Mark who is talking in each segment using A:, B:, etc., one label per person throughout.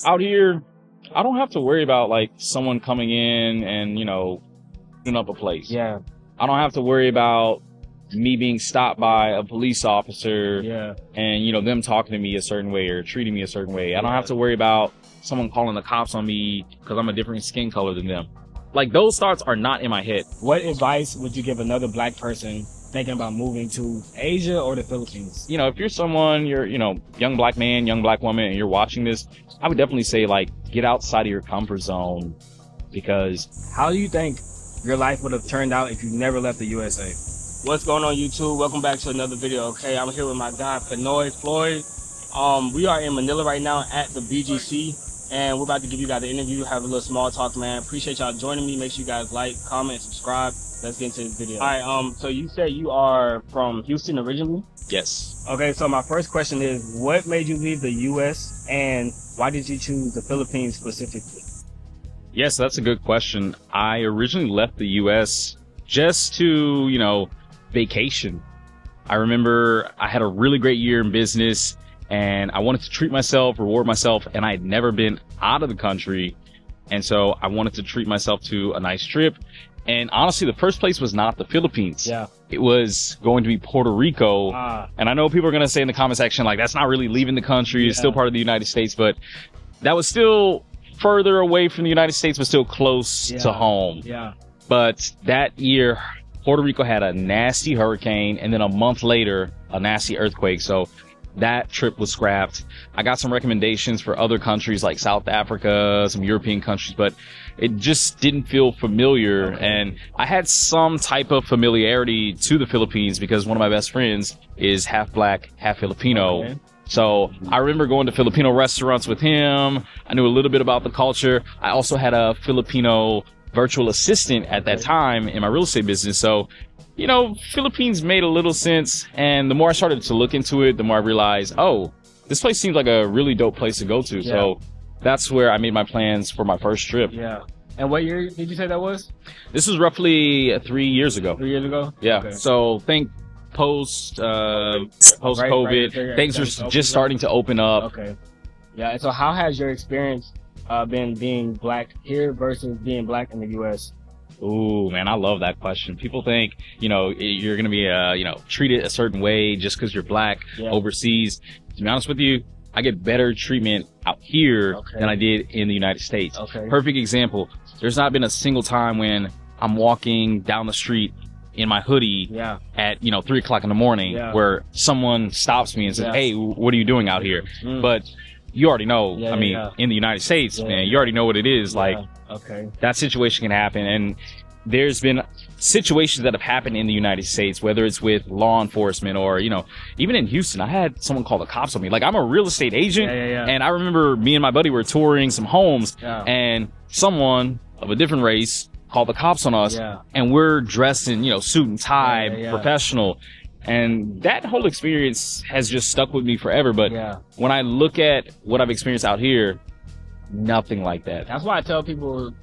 A: Out here, I don't have to worry about like someone coming in and, shooting up a place.
B: Yeah.
A: I don't have to worry about me being stopped by a police officer and, them talking to me a certain way or treating me a certain way. I don't have to worry about someone calling the cops on me because I'm a different skin color than them. Like, those thoughts are not in my head.
B: What advice would you give another black person thinking about moving to Asia or the Philippines?
A: If you're someone, you're, young black man, young black woman, and you're watching this, I would definitely say, like, get outside of your comfort zone because...
B: How do you think your life would have turned out if you never left the USA? What's going on, YouTube? Welcome back to another video. Okay, I'm here with my guy, Pinoy Floyd. We are in Manila right now at the BGC. And we're about to give you guys an interview, have a little small talk, man. Appreciate y'all joining me. Make sure you guys like, comment, subscribe. Let's get into this video. All right, so you said you are from Houston originally?
A: Yes.
B: Okay, so my first question is, what made you leave the U.S. and why did you choose the Philippines specifically?
A: Yes, that's a good question. I originally left the U.S. just to, vacation. I remember I had a really great year in business. And I wanted to treat myself, reward myself, and I had never been out of the country. And so I wanted to treat myself to a nice trip. And honestly, the first place was not the Philippines.
B: Yeah.
A: It was going to be Puerto Rico. And I know people are going to say in the comment section, like, that's not really leaving the country. It's still part of the United States. But that was still further away from the United States, but still close to home.
B: Yeah.
A: But that year, Puerto Rico had a nasty hurricane. And then a month later, a nasty earthquake. So that trip was scrapped. I got some recommendations for other countries like South Africa, some European countries, but it just didn't feel familiar. Okay. And I had some type of familiarity to the Philippines because one of my best friends is half black, half Filipino. Okay. So I remember going to Filipino restaurants with him. I knew a little bit about the culture. I also had a Filipino virtual assistant at that time in my real estate business. So Philippines made a little sense. And the more I started to look into it, the more I realized, oh, this place seems like a really dope place to go to. Yeah. So that's where I made my plans for my first trip.
B: Yeah. And what year did you say that was?
A: This was roughly 3 years ago.
B: 3 years ago?
A: Yeah.
B: Okay.
A: So think post-COVID,
B: right.
A: things are just starting to open up.
B: Okay. Yeah. And so how has your experience been being black here versus being black in the U.S.?
A: Ooh, man, I love that question. People think, you're going to be, treated a certain way just because you're black overseas. To be honest with you, I get better treatment out here than I did in the United States.
B: Okay.
A: Perfect example. There's not been a single time when I'm walking down the street in my hoodie at, 3 o'clock in the morning where someone stops me and says, hey, what are you doing out here? But you already know, in the United States, man, you already know what it is. Like, that situation can happen. And there's been situations that have happened in the United States, whether it's with law enforcement or, even in Houston, I had someone call the cops on me. Like, I'm a real estate agent. And I remember me and my buddy were touring some homes and someone of a different race called the cops on us. And we're dressed in, suit and tie, professional. And that whole experience has just stuck with me forever. But when I look at what I've experienced out here, nothing like that.
B: That's why I tell people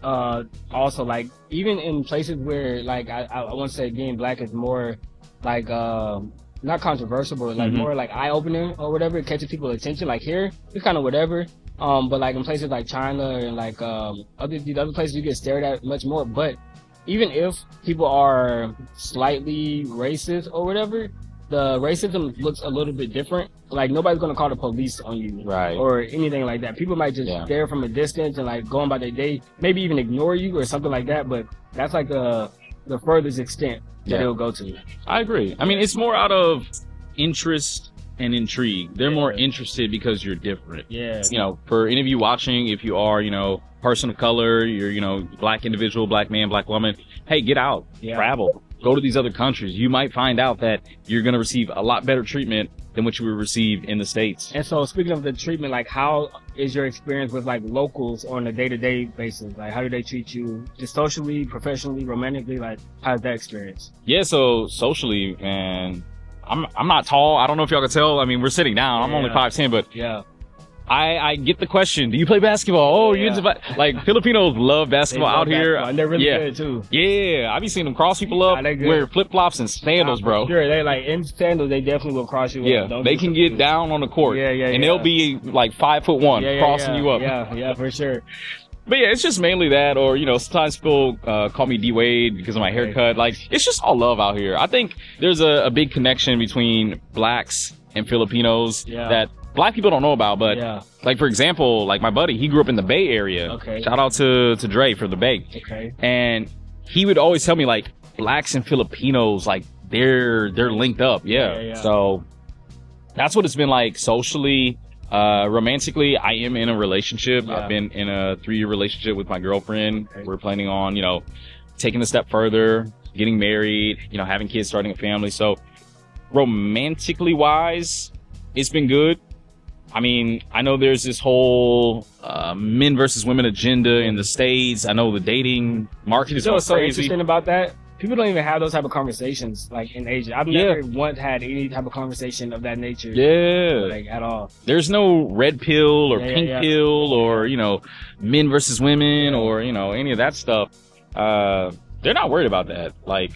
B: also, like, even in places where, like, I want to say being black is more like not controversial, but like more like eye-opening or whatever. It catches people's attention. Like here, it's kind of whatever. But like in places like China and like these other places, you get stared at much more. But even if people are slightly racist or whatever, the racism looks a little bit different. Like, nobody's gonna call the police on you,
A: right,
B: or anything like that. People might just stare from a distance and like go on by their day, maybe even ignore you or something like that. But that's like the furthest extent that it'll go to.
A: I agree. I mean, it's more out of interest and intrigue. They're more interested because you're different.
B: Yeah.
A: For any of you watching, if you are, person of color, you're, black individual, black man, black woman, hey, get out, travel, go to these other countries. You might find out that you're going to receive a lot better treatment than what you would receive in the States.
B: And so speaking of the treatment, like, how is your experience with like locals on a day-to-day basis? Like, how do they treat you just socially, professionally, romantically? Like, how's that experience?
A: Yeah. So socially, man, I'm not tall. I don't know if y'all can tell. I mean, we're sitting down. I'm only 5'10", but I get the question. Do you play basketball? Oh, you into like Filipinos love basketball out here.
B: And they're really good too.
A: Yeah, I be seeing them cross people up, wear flip flops and sandals, bro.
B: Sure, they like in sandals. They definitely will cross you up.
A: Yeah, they can get down on the court. And they'll be like 5'1" crossing you up.
B: Yeah, for sure.
A: But yeah, it's just mainly that, or, you know, sometimes people call me D Wade because of my haircut. Like, it's just all love out here. I think there's a big connection between blacks and Filipinos that black people don't know about. But like, for example, like my buddy, he grew up in the Bay Area.
B: Okay.
A: Shout out to Dre for the Bay.
B: Okay.
A: And he would always tell me, like, blacks and Filipinos, like, they're linked up. Yeah. So that's what it's been like socially. Romantically, I am in a relationship. I've been in a 3-year relationship with my girlfriend. We're planning on, you know, taking a step further, getting married, you know, having kids, starting a family. So romantically wise, it's been good. I mean, I know there's this whole men versus women agenda in the States. I know the dating market is so crazy.
B: Interesting about that. People don't even have those type of conversations, like, in Asia. I've never once had any type of conversation of that nature. Like, at all.
A: There's no red pill or pink pill or, you know, men versus women or, you know, any of that stuff. They're not worried about that. Like,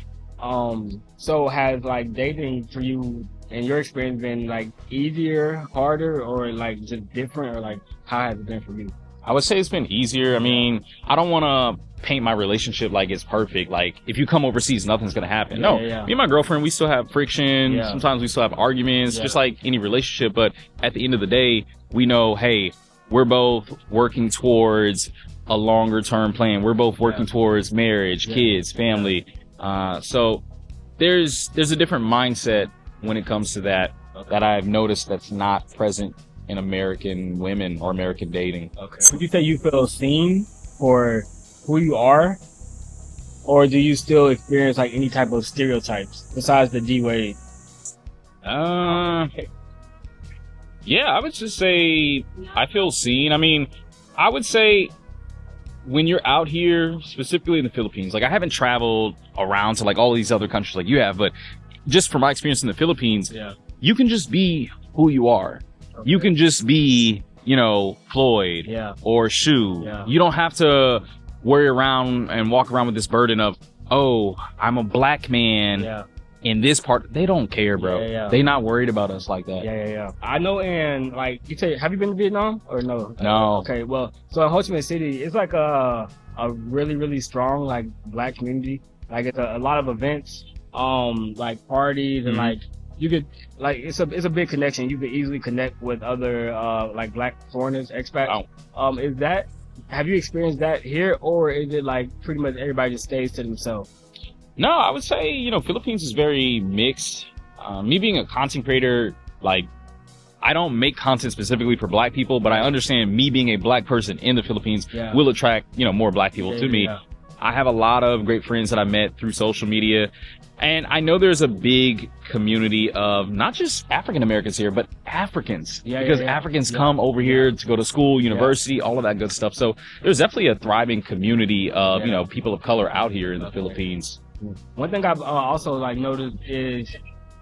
B: so has, like, dating for you, in your experience, been, like, easier, harder, or, like, just different, or, like, how has it been for you?
A: I would say it's been easier. I mean, I don't want to paint my relationship like it's perfect. Like, if you come overseas, nothing's going to happen. Me and my girlfriend, we still have friction. Sometimes we still have arguments, just like any relationship. But at the end of the day, we know, hey, we're both working towards a longer term plan. We're both working towards marriage, kids, family. So there's a different mindset when it comes to that I've noticed that's not present in American women or American dating.
B: Would you say you feel seen for who you are, or do you still experience, like, any type of stereotypes besides the D Wade?
A: Yeah, I would just say I feel seen. I mean, I would say when you're out here, specifically in the Philippines, like, I haven't traveled around to, like, all these other countries like you have, but just from my experience in the Philippines, you can just be who you are. You can just be, you know, Floyd or Shu. You don't have to worry around and walk around with this burden of, oh, I'm a black man in this part. They don't care, bro. They not worried about us like that.
B: I know in, like, you say, have you been to Vietnam or no?
A: No.
B: Okay, well, so in Ho Chi Minh City, it's like a really, really strong, like, black community. Like, it's a lot of events, like parties and like, you could, like, it's a big connection. You could easily connect with other, like, black foreigners, expats. Have you experienced that here, or is it like pretty much everybody just stays to themselves?
A: No, I would say, you know, Philippines is very mixed. Me being a content creator, like, I don't make content specifically for black people, but I understand me being a black person in the Philippines will attract, you know, more black people to me. I have a lot of great friends that I met through social media. And I know there's a big community of not just African Americans here, but Africans. Because Africans come over here to go to school, university, all of that good stuff. So there's definitely a thriving community of, you know, people of color out here in the Philippines.
B: One thing I've also, like, noticed is,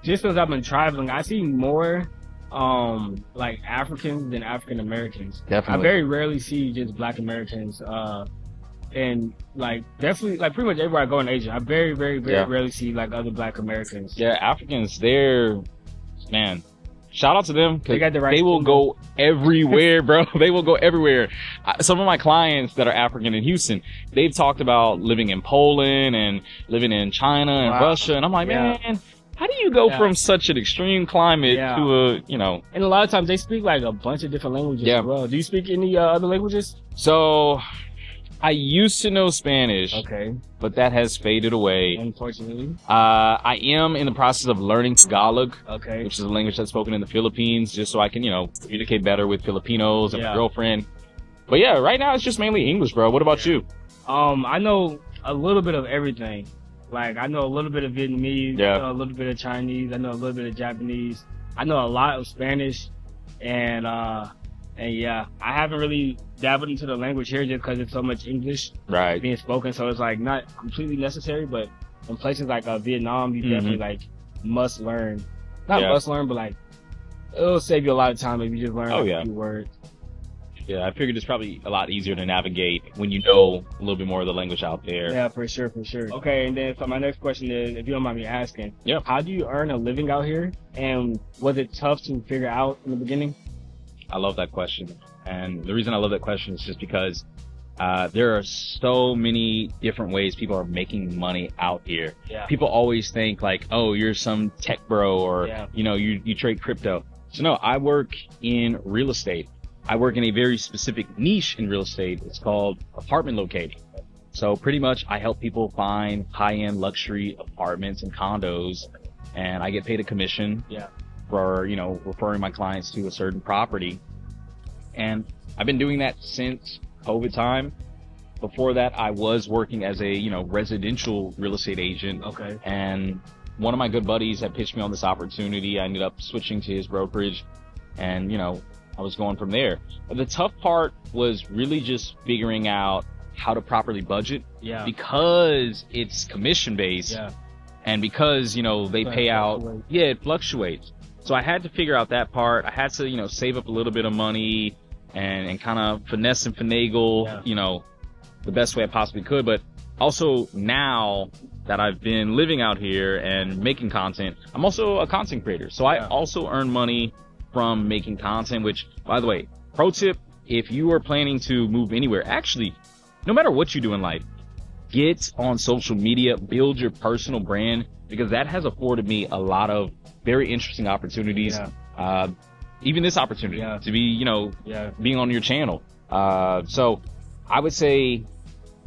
B: just since I've been traveling, I see more like Africans than African Americans.
A: Definitely.
B: I very rarely see just black Americans. And, like, definitely, like, pretty much everywhere I go in Asia, I very, very, very rarely see, like, other black Americans.
A: Yeah, Africans, man, shout out to them, because
B: they
A: will go everywhere, bro. They will go everywhere. Some of my clients that are African in Houston, they've talked about living in Poland and living in China and Russia, and I'm like, man, how do you go from such an extreme climate to a, you know?
B: And a lot of times they speak, like, a bunch of different languages as well. Do you speak any other languages?
A: So I used to know Spanish, but that has faded away,
B: unfortunately.
A: I am in the process of learning Tagalog, which is a language that's spoken in the Philippines, just so I can, you know, communicate better with Filipinos and my girlfriend. But yeah, right now it's just mainly English, bro. What about you?
B: I know a little bit of everything. Like, I know a little bit of Vietnamese, I know a little bit of Chinese, I know a little bit of Japanese, I know a lot of Spanish, and yeah, I haven't really dabbled into the language here just because it's so much English being spoken, so it's, like, not completely necessary. But in places like Vietnam, you definitely, like, must learn. Not must learn, but, like, it'll save you a lot of time if you just learn a few words.
A: Yeah, I figured it's probably a lot easier to navigate when you know a little bit more of the language out there.
B: Yeah, for sure, for sure. Okay, and then so my next question is, if you don't mind me asking, how do you earn a living out here? And was it tough to figure out in the beginning?
A: I love that question. And the reason I love that question is just because there are so many different ways people are making money out here. Yeah. People always think like, oh, you're some tech bro, or you know, you trade crypto. So no, I work in real estate. I work in a very specific niche in real estate. It's called apartment locating. So pretty much I help people find high-end luxury apartments and condos, and I get paid a commission for, you know, referring my clients to a certain property. And I've been doing that since COVID time. Before that, I was working as a, you know, residential real estate agent. Okay. And one of my good buddies had pitched me on this opportunity. I ended up switching to his brokerage, and, you know, I was going from there. But the tough part was really just figuring out how to properly budget. Yeah. Because it's commission based. Yeah. And because, you know, they pay out. Yeah, it fluctuates. So I had to figure out that part. I had to, you know, save up a little bit of money and kind of finesse and finagle, you know, the best way I possibly could. But also now that I've been living out here and making content, I'm also a content creator. So I also earn money from making content, which, by the way, pro tip, if you are planning to move anywhere, actually, no matter what you do in life, get on social media, build your personal brand, because that has afforded me a lot of very interesting opportunities. Even this opportunity to be, you know, being on your channel. So I would say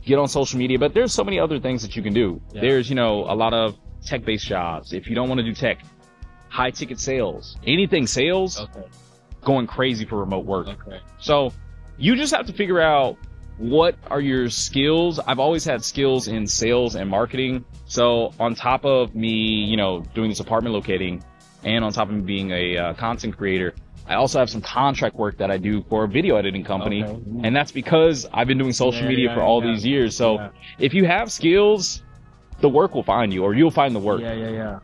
A: get on social media, but there's so many other things that you can do. There's, you know, a lot of tech-based jobs. If you don't want to do tech, high ticket sales, anything sales, going crazy for remote work. So you just have to figure out what are your skills. I've always had skills in sales and marketing. So on top of me, you know, doing this apartment locating, and on top of me being a content creator, I also have some contract work that I do for a video editing company. And that's because I've been doing social media for all these years. So if you have skills, the work will find you, or you'll find the work.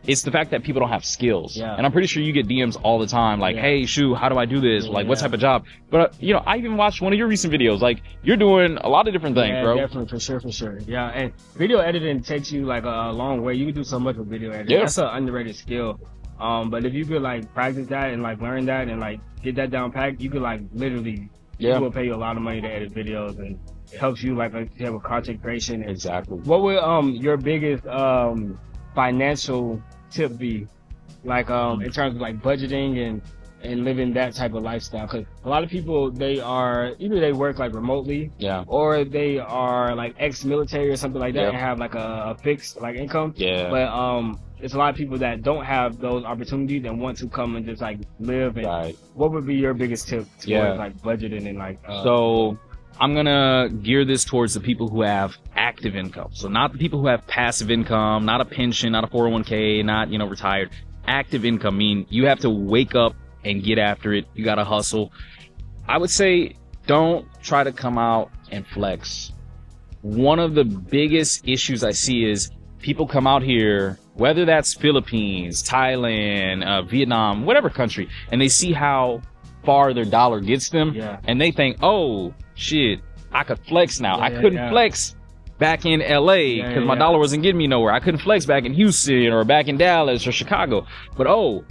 A: It's the fact that people don't have skills. And I'm pretty sure you get DMs all the time, like, hey, Shu, how do I do this? Like, what type of job? But, you know, I even watched one of your recent videos. Like, you're doing a lot of different things, bro.
B: Definitely, for sure, for sure. Yeah, and video editing takes you, like, a long way. You can do so much with video editing. That's an underrated skill. But if you could, like, practice that and, like, learn that and, like, get that down packed, you could, like, literally, people will pay you a lot of money to edit videos, and it helps you, like you have a content creation.
A: Exactly.
B: What would your biggest financial tip be, like in terms of like budgeting and living that type of lifestyle? Because a lot of people, they are either they work like remotely, or they are like ex-military or something like that, and have like a fixed like income. But it's a lot of people that don't have those opportunities and want to come and just like live. And what would be your biggest tip towards like budgeting and like?
A: So I'm gonna gear this towards the people who have active income. So not the people who have passive income, not a pension, not a 401k, not, you know, retired. Active income, mean you have to wake up and get after it. You gotta hustle. I would say don't try to come out and flex. One of the biggest issues I see is people come out here, whether that's Philippines, Thailand, Vietnam, whatever country, and they see how far their dollar gets them, and they think, oh shit, I could flex now. I couldn't flex back in LA because my dollar wasn't getting me nowhere. I couldn't flex back in Houston or back in Dallas or Chicago. But oh,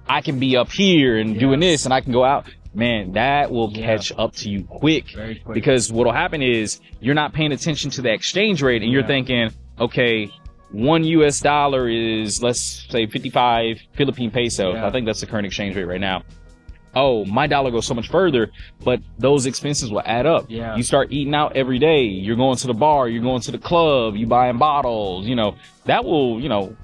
A: I can be up here and doing this, and I can go out. Man, that will catch up to you quick. Very quick. Because what'll happen is you're not paying attention to the exchange rate, and you're thinking, okay, $1 US is, let's say, 55 Philippine pesos. I think that's the current exchange rate right now. Oh, my dollar goes so much further, but those expenses will add up. You start eating out every day. You're going to the bar. You're going to the club. You buying bottles. You know, that will, you know,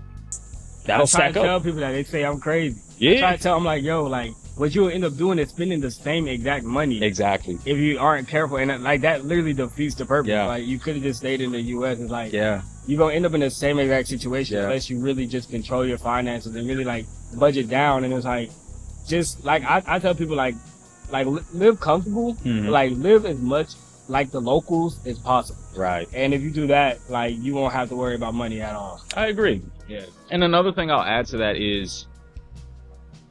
A: that'll stack up. I try to
B: tell people that. They say I'm crazy. I try to tell them, like, yo, like, what you'll end up doing is spending the same exact money.
A: Exactly.
B: If you aren't careful. And, like, that literally defeats the purpose. Like, you could have just stayed in the U.S. It's like, you're going to end up in the same exact situation unless you really just control your finances and really, like, budget down. And it's like, just like I tell people, like live comfortable, like live as much like the locals as possible. And if you do that, like you won't have to worry about money at all.
A: I agree. And another thing I'll add to that is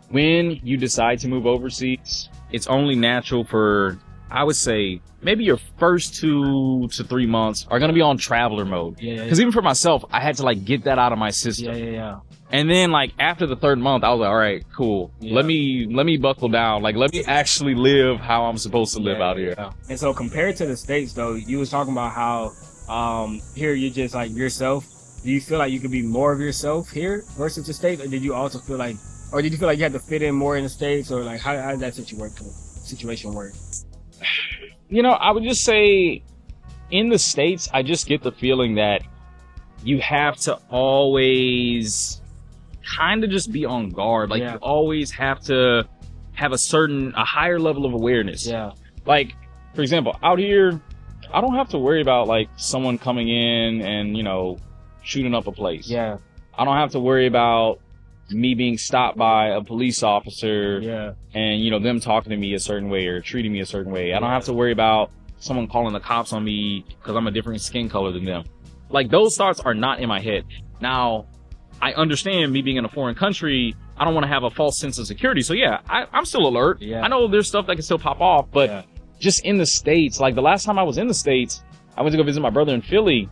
A: when you decide to move overseas, it's only natural for I would say maybe your first 2 to 3 months are gonna be on traveler mode.
B: Yeah.
A: Because even for myself, I had to like get that out of my system.
B: Yeah.
A: And then like after the 3rd month, I was like, all right, cool.
B: Yeah.
A: Let me buckle down. Like let me actually live how I'm supposed to live out here.
B: Yeah. And so compared to the States though, you was talking about how here you're just like yourself. Do you feel like you could be more of yourself here versus the States, or did you also feel like, or did you feel like you had to fit in more in the States, or like how did that situation work?
A: You know, I would just say in the States, I just get the feeling that you have to always kind of just be on guard. Like you always have to have a higher level of awareness.
B: Yeah.
A: Like, for example, out here, I don't have to worry about like someone coming in and, you know, shooting up a place.
B: Yeah.
A: I don't have to worry about me being stopped by a police officer and, you know, them talking to me a certain way or treating me a certain way. I don't have to worry about someone calling the cops on me because I'm a different skin color than them. Like, those thoughts are not in my head. Now, I understand me being in a foreign country, I don't want to have a false sense of security. So yeah, I'm still alert. Yeah. I know there's stuff that can still pop off, but just in the States, like the last time I was in the States, I went to go visit my brother in Philly.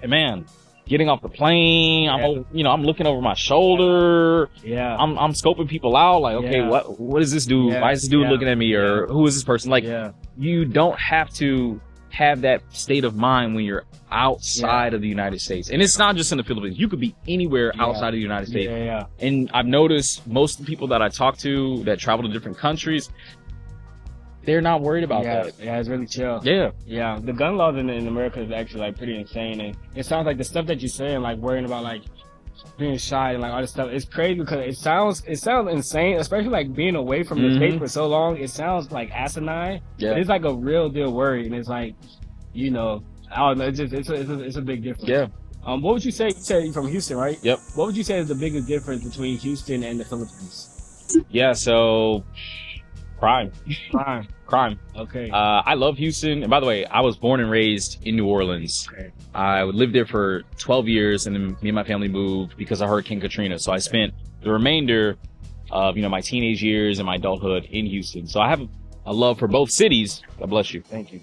A: And man, getting off the plane, I'm looking over my shoulder. Yeah. I'm scoping people out. Like, okay, what is this dude? Why is this dude looking at me? Or who is this person? Like, you don't have to have that state of mind when you're outside of the United States. And it's not just in the Philippines. You could be anywhere outside of the United States. And I've noticed most of the people that I talk to that travel to different countries, they're not worried about that.
B: Yeah, it's really chill.
A: Yeah.
B: Yeah. The gun laws in America is actually like pretty insane. And it sounds like the stuff that you're saying, like worrying about like being shy and like all this stuff, it's crazy because it sounds insane, especially like being away from the States for so long. It sounds like asinine. Yeah. But it's like a real deal worry. And it's like, you know, I don't know, it's a big difference.
A: Yeah.
B: What would you say? You said you're from Houston, right?
A: Yep.
B: What would you say is the biggest difference between Houston and the Philippines?
A: Yeah, so crime.
B: Okay.
A: I love Houston. And by the way, I was born and raised in New Orleans. Okay. I lived there for 12 years and then me and my family moved because of Hurricane Katrina. So I spent the remainder of, you know, my teenage years and my adulthood in Houston. So I have a love for both cities. God bless you.
B: Thank you.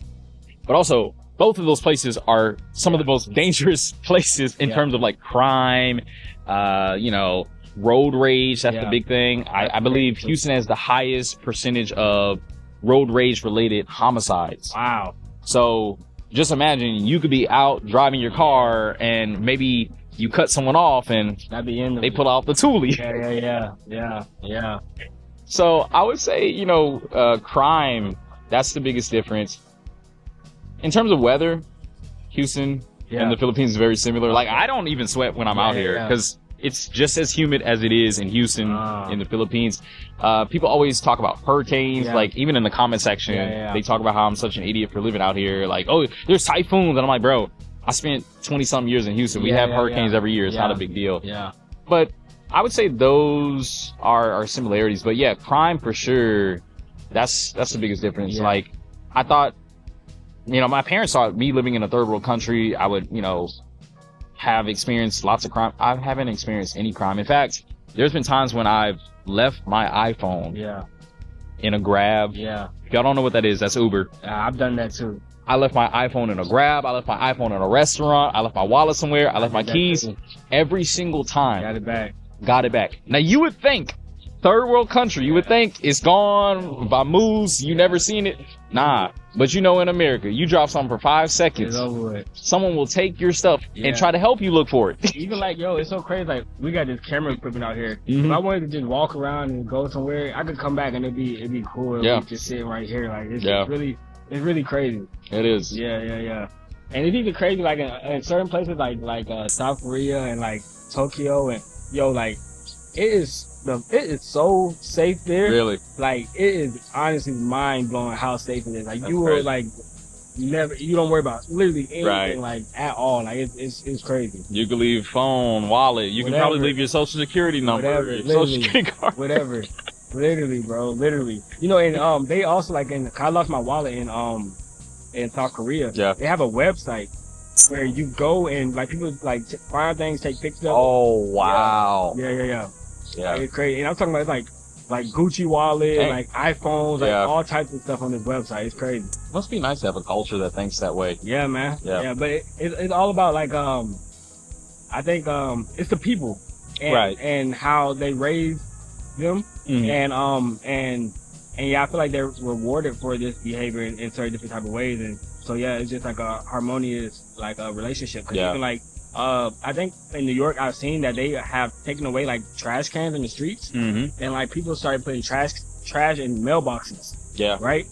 A: But also, both of those places are some of the most dangerous places in terms of like crime, you know, road rage. That's the big thing. I believe Houston has the highest percentage of road rage related homicides.
B: Wow.
A: So just imagine you could be out driving your car and maybe you cut someone off and they pull out the toolie.
B: Yeah.
A: So I would say, you know, crime, that's the biggest difference. In terms of weather, Houston and the Philippines is very similar. Like, I don't even sweat when I'm out here because it's just as humid as it is in Houston, in the Philippines. People always talk about hurricanes, like even in the comment section, they talk about how I'm such an idiot for living out here. Like, oh, there's typhoons. And I'm like, bro, I spent 20-something years in Houston. We have hurricanes every year. It's not a big deal.
B: Yeah.
A: But I would say those are similarities. But yeah, crime for sure, that's the biggest difference. Like, I thought, you know, my parents thought me living in a third world country, I would, you know, have experienced lots of crime. I haven't experienced any crime. In fact, there's been times when I've left my iPhone in a Grab.
B: Yeah.
A: If y'all don't know what that is, that's Uber.
B: I've done that too.
A: I left my iPhone in a Grab. I left my iPhone in a restaurant. I left my wallet somewhere. I left my keys. Every single time. Got it back. Now you would think, third world country, you would think it's gone by moves, you never seen it. Nah. But you know, in America, you drop something for 5 seconds, someone will take your stuff and try to help you look for it.
B: Even like, yo, it's so crazy. Like, we got this camera equipment out here. If I wanted to just walk around and go somewhere, I could come back and it'd be cool. It'd be just sitting right here. Like, it's really crazy.
A: It is.
B: Yeah. And it's even crazy, like in certain places, like South Korea and like Tokyo, and yo, like it is so safe there.
A: Really?
B: Like, it is honestly mind blowing how safe it is. Like, you will like you don't worry about literally anything like at all. Like, it's crazy.
A: You can leave phone, wallet. You can probably leave your social security number, your social security card.
B: Whatever. Literally, bro. Literally. You know, and they also like I lost my wallet in South Korea. Yeah. They have a website where you go and like people like find things, take pictures of.
A: Oh wow.
B: Yeah. Yeah, it's crazy. And I'm talking about, it's like like Gucci wallet, like iPhones, like all types of stuff on this website. It's crazy.
A: Must be nice to have a culture that thinks that way.
B: Yeah, man. Yeah, but it's all about like I think it's the people and how they raise them, and yeah, I feel like they're rewarded for this behavior in certain different type of ways, and so yeah, it's just like a harmonious like a relationship. Cause even like I think in New York, I've seen that they have taken away like trash cans in the streets, and like people started putting trash in mailboxes. Yeah. Right.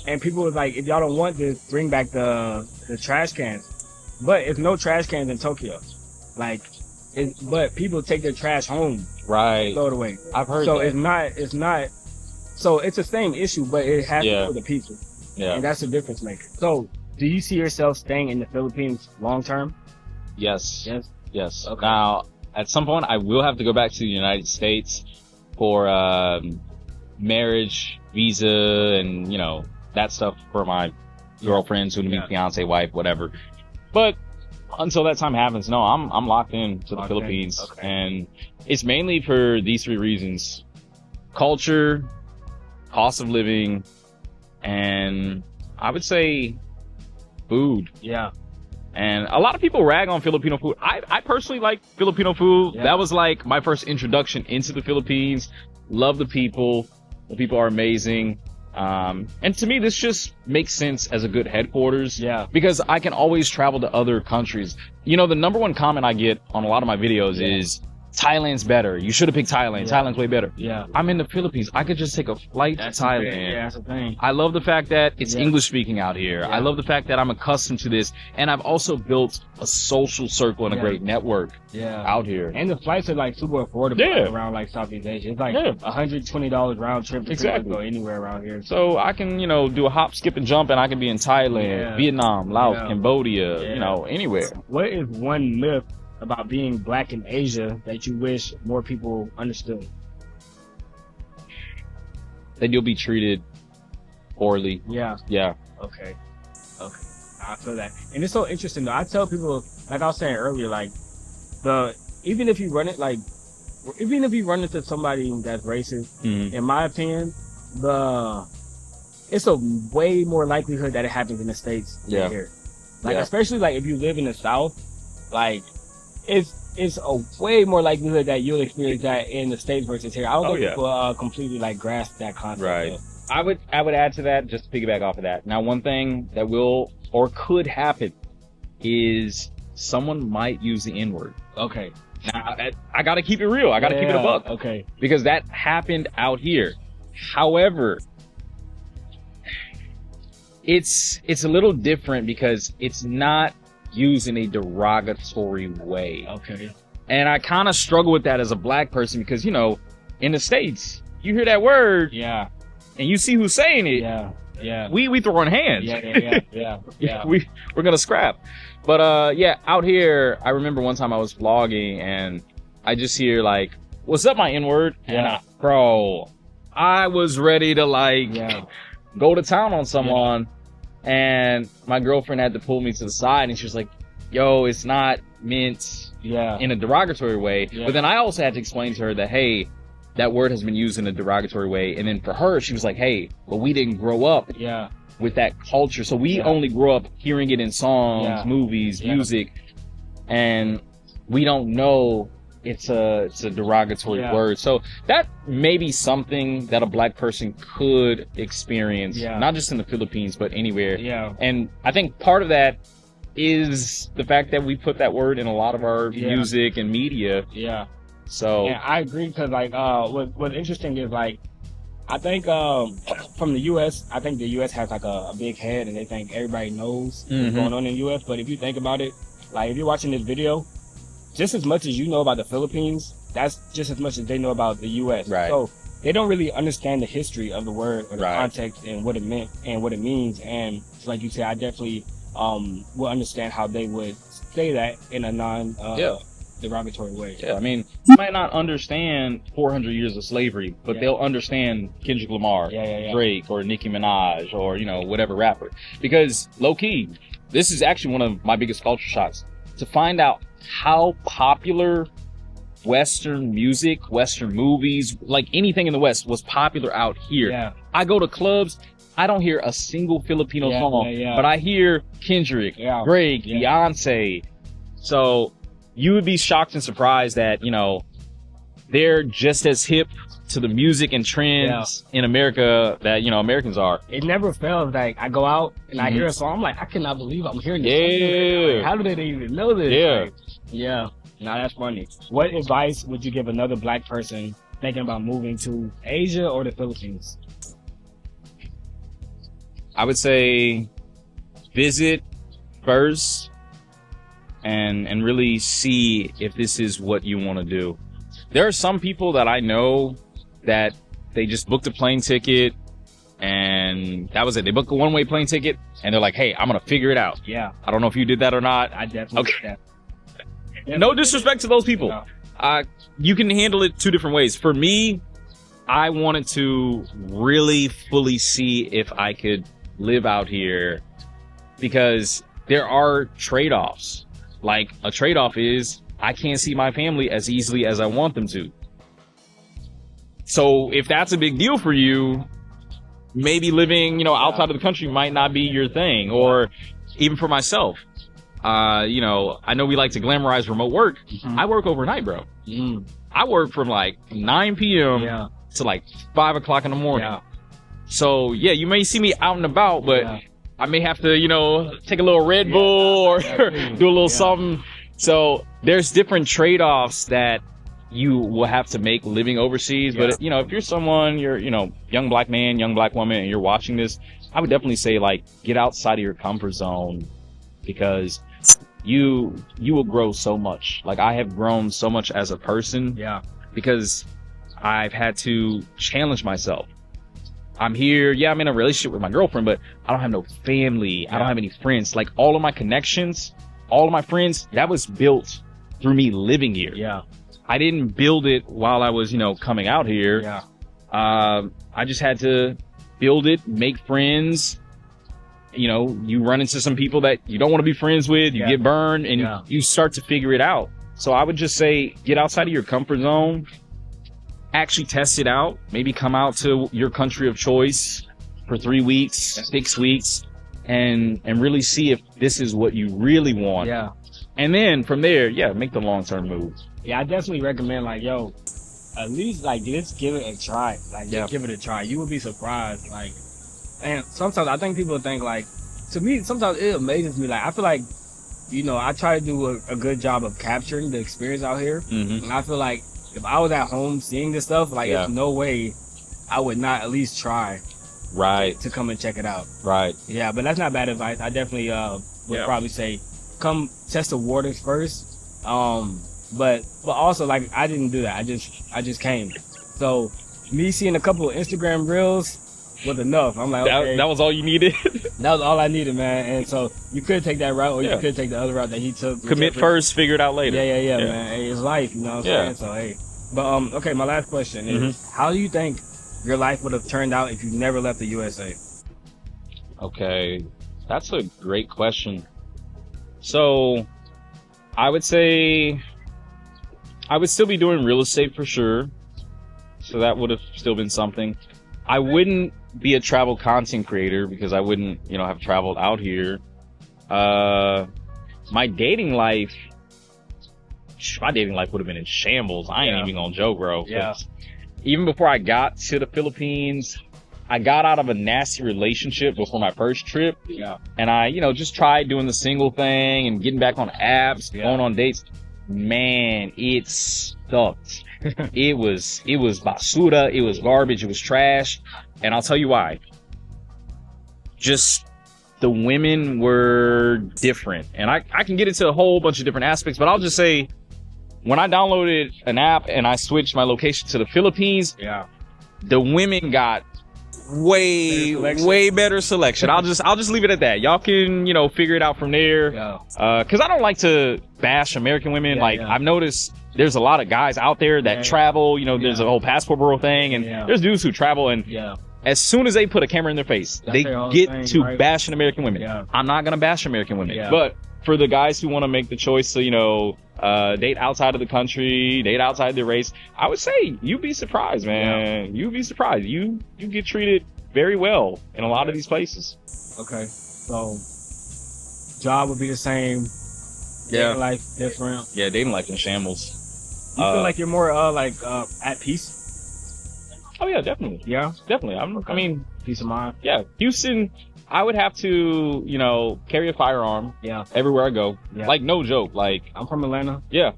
B: And people was like, if y'all don't want this, bring back the trash cans. But it's no trash cans in Tokyo. Like, but people take their trash home. Right. Throw it away. I've heard. So that. It's not. So it's the same issue, but it has to do with the people. Yeah. And that's the difference maker. So, do you see yourself staying in the Philippines long term?
A: Yes. Yes. Okay. Now, at some point, I will have to go back to the United States for marriage, visa, and that stuff for my girlfriend, soon to be fiance, wife, whatever. But until that time happens, no, I'm locked in to the Philippines, and it's mainly for these 3 reasons: culture, cost of living, and I would say food. Yeah. And a lot of people rag on Filipino food. I personally like Filipino food. Yeah. That was like my first introduction into the Philippines. Love the people. The people are amazing. And to me, this just makes sense as a good headquarters. Yeah. Because I can always travel to other countries. The number one comment I get on a lot of my videos is, Thailand's better. You should have picked Thailand. Thailand's way better. Yeah. I'm in the Philippines. I could just take a flight to Thailand. Yeah, that's the thing. I love the fact that it's English speaking out here. Yeah. I love the fact that I'm accustomed to this. And I've also built a social circle and a great network out here. And the flights are like super affordable around like Southeast Asia. It's like $120 round trip to go anywhere around here. So I can, do a hop, skip, and jump, and I can be in Thailand, Vietnam, Laos, Cambodia, anywhere. What is one myth about being black in Asia that you wish more people understood? That you'll be treated poorly. Yeah. Yeah. Okay. I feel that. And it's so interesting though. I tell people, like I was saying earlier, like even if you run into somebody that's racist, in my opinion, it's a way more likelihood that it happens in the States than here. Like especially like if you live in the South, like it's a way more likelihood that you'll experience that in the States versus here. I don't think people completely like grasp that concept. Right. I would add to that, just to piggyback off of that. Now, one thing that will or could happen is someone might use the N-word. Okay. Now, I gotta keep it real. I gotta keep it a buck. Okay. Because that happened out here. However, it's a little different because it's not used in a derogatory way. Okay. And I kind of struggle with that as a black person because, in the States, you hear that word. Yeah. And you see who's saying it. Yeah. Yeah. We throwing hands. Yeah. We're gonna scrap. But, out here, I remember one time I was vlogging and I just hear like, what's up, my N-word? Yeah. And bro, I was ready to go to town on someone. And my girlfriend had to pull me to the side and she was like, yo, it's not meant in a derogatory way. Yeah. But then I also had to explain to her that, hey, that word has been used in a derogatory way. And then for her, she was like, hey, but we didn't grow up with that culture. So we only grew up hearing it in songs, movies, music. And we don't know it's a derogatory word. So that may be something that a black person could experience, not just in the Philippines, but anywhere. Yeah. And I think part of that is the fact that we put that word in a lot of our music and media. Yeah. So I agree because like what's interesting is like I think from the US, I think the US has like a big head and they think everybody knows what's going on in the US. But if you think about it, like if you're watching this video, just as much as you know about the Philippines, that's just as much as they know about the U.S. Right. So they don't really understand the history of the word or the context and what it meant and what it means. And like you said, I definitely will understand how they would say that in a non-derogatory way. Yeah, I mean, you might not understand 400 years of slavery, but they'll understand Kendrick Lamar, Drake, or Nicki Minaj, or, whatever rapper. Because, low-key, this is actually one of my biggest culture shocks. To find out how popular Western music, Western movies, like anything in the West was popular out here.
B: Yeah.
A: I go to clubs, I don't hear a single Filipino song, but I hear Kendrick, Drake, Beyonce. So you would be shocked and surprised that, you know, they're just as hip to the music and trends in America that, you know, Americans are.
B: It never fails. Like, I go out and I hear a song, I'm like, I cannot believe I'm hearing this.
A: Yeah.
B: Like, how do they even know this?
A: Yeah.
B: Like, yeah. Nah, that's funny. What advice would you give another black person thinking about moving to Asia or the Philippines?
A: I would say visit first and really see if this is what you want to do. There are some people that I know that they just booked a plane ticket and that was it. They booked a one-way plane ticket and they're like, hey, I'm going to figure it out.
B: Yeah.
A: I don't know if you did that or not.
B: I definitely did that.
A: No disrespect to those people.
B: No.
A: You can handle it two different ways. For me, I wanted to really fully see if I could live out here because there are trade-offs. Like a trade-off is I can't see my family as easily as I want them to. So if that's a big deal for you, maybe living, you know, outside of the country might not be your thing. Or even for myself, you know, I know we like to glamorize remote work. I work overnight, bro. I work from like 9 p.m. to like 5 o'clock in the morning. So yeah, you may see me out and about, but I may have to, you know, take a little Red Bull or do a little something. So there's different trade-offs that you will have to make living overseas. But you know, if you're someone, you're, you know, young black man, young black woman, and you're watching this, I would definitely say like get outside of your comfort zone because you will grow so much. Like I have grown so much as a person because I've had to challenge myself. I'm here, I'm in a relationship with my girlfriend, but I don't have no family. I don't have any friends. Like all of my connections, all of my friends, that was built through me living here. I didn't build it while I was, you know, coming out here. I just had to build it, make friends. You know, you run into some people that you don't want to be friends with, you get burned, and you start to figure it out. So I would just say, get outside of your comfort zone, actually test it out, maybe come out to your country of choice for 3 weeks, 6 weeks, and really see if this is what you really want. And then from there, make the long-term move.
B: I definitely recommend, like, yo, at least, like, just give it a try. Like, just give it a try. You will be surprised. Like, and sometimes I think people think, like, to me, sometimes it amazes me. Like, I feel like, you know, I try to do a good job of capturing the experience out here. And I feel like if I was at home seeing this stuff, like, there's no way I would not at least try to come and check it out. Yeah, but that's not bad advice. I definitely would probably say come test the waters first. But also, like, I didn't do that. I just came. So me seeing a couple of Instagram reels was enough. I'm like, okay.
A: That was all you needed?
B: That was all I needed, man. And so you could take that route, or you could take the other route that he took.
A: Commit first, figure it out later.
B: Yeah, man. Hey, it's life, you know what I'm saying? So, hey. But, okay, my last question is, how do you think your life would have turned out if you never left the USA?
A: Okay, that's a great question. So, I would say I would still be doing real estate for sure. So that would have still been something. I wouldn't be a travel content creator because I wouldn't, you know, have traveled out here. My dating life would have been in shambles. I ain't even gonna joke, bro. Even before I got to the Philippines, I got out of a nasty relationship before my first trip. And I, you know, just tried doing the single thing and getting back on apps, going on dates. Man, it sucked. It was basura, it was garbage, it was trash. And I'll tell you why. Just the women were different. And I can get into a whole bunch of different aspects, but I'll just say when I downloaded an app and I switched my location to the Philippines, the women got way better selection. I'll just leave it at that. Y'all can, you know, figure it out from there. Cause I don't like to bash American women. I've noticed there's a lot of guys out there that travel, you know, there's a whole passport bureau thing, and there's dudes who travel, and as soon as they put a camera in their face, they get to bashing American women. I'm not gonna bash American women, but for the guys who want to make the choice to, you know, date outside of the country, date outside the race, I would say you'd be surprised, man. Yeah. You'd be surprised. You get treated very well in a lot of these places.
B: Okay. So, job would be the same.
A: Yeah.
B: Dating life different.
A: Yeah, dating life in shambles.
B: You feel like you're more at peace?
A: Oh yeah, definitely.
B: Yeah,
A: definitely. I mean,
B: peace of mind.
A: Yeah, Houston. I would have to, you know, carry a firearm.
B: Yeah.
A: Everywhere I go. Yeah. Like no joke. Like
B: I'm from Atlanta.
A: Yeah.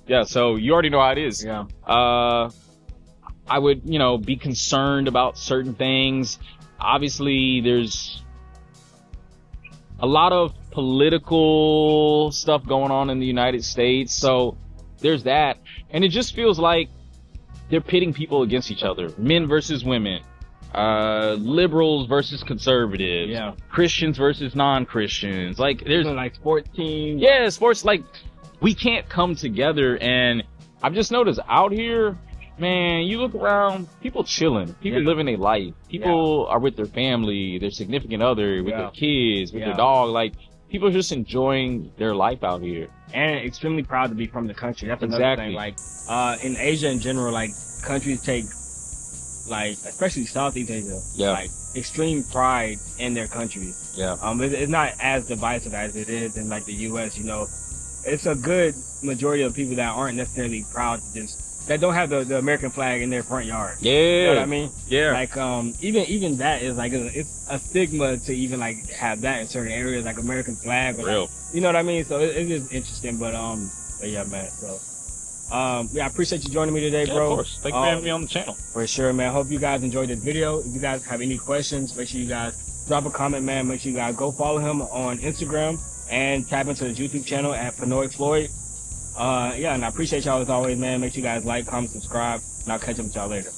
A: Yeah. So you already know how it is.
B: Yeah.
A: I would, you know, be concerned about certain things. Obviously, there's a lot of political stuff going on in the United States. So there's that. And it just feels like they're pitting people against each other. Men versus women. Liberals versus conservatives.
B: Yeah.
A: Christians versus non-Christians. Like there's
B: like sports teams.
A: Yeah, sports, like we can't come together. And I've just noticed out here, man, you look around, people chilling, people living their life. People are with their family, their significant other, with their kids, with their dog. Like people are just enjoying their life out here.
B: And extremely proud to be from the country. That's another thing. Like in Asia in general, like countries take, like especially Southeast Asia, like extreme pride in their countries. Yeah. It's not as divisive as it is in like the U.S. You know, it's a good majority of people that aren't necessarily proud to just, that don't have the American flag in their front yard. Yeah. You know what I mean? Yeah. Like even that is like it's a stigma to even like have that in certain areas, like American flag. Or, like, you know what I mean? So it's just interesting. But yeah, man. So. Yeah, I appreciate you joining me today, bro.
A: Of course. Thank you for having me on the channel.
B: For sure, man. Hope you guys enjoyed this video. If you guys have any questions, make sure you guys drop a comment, man. Make sure you guys go follow him on Instagram and tap into his YouTube channel at Panoy Floyd. Yeah, and I appreciate y'all as always, man. Make sure you guys like, comment, subscribe, and I'll catch up with y'all later.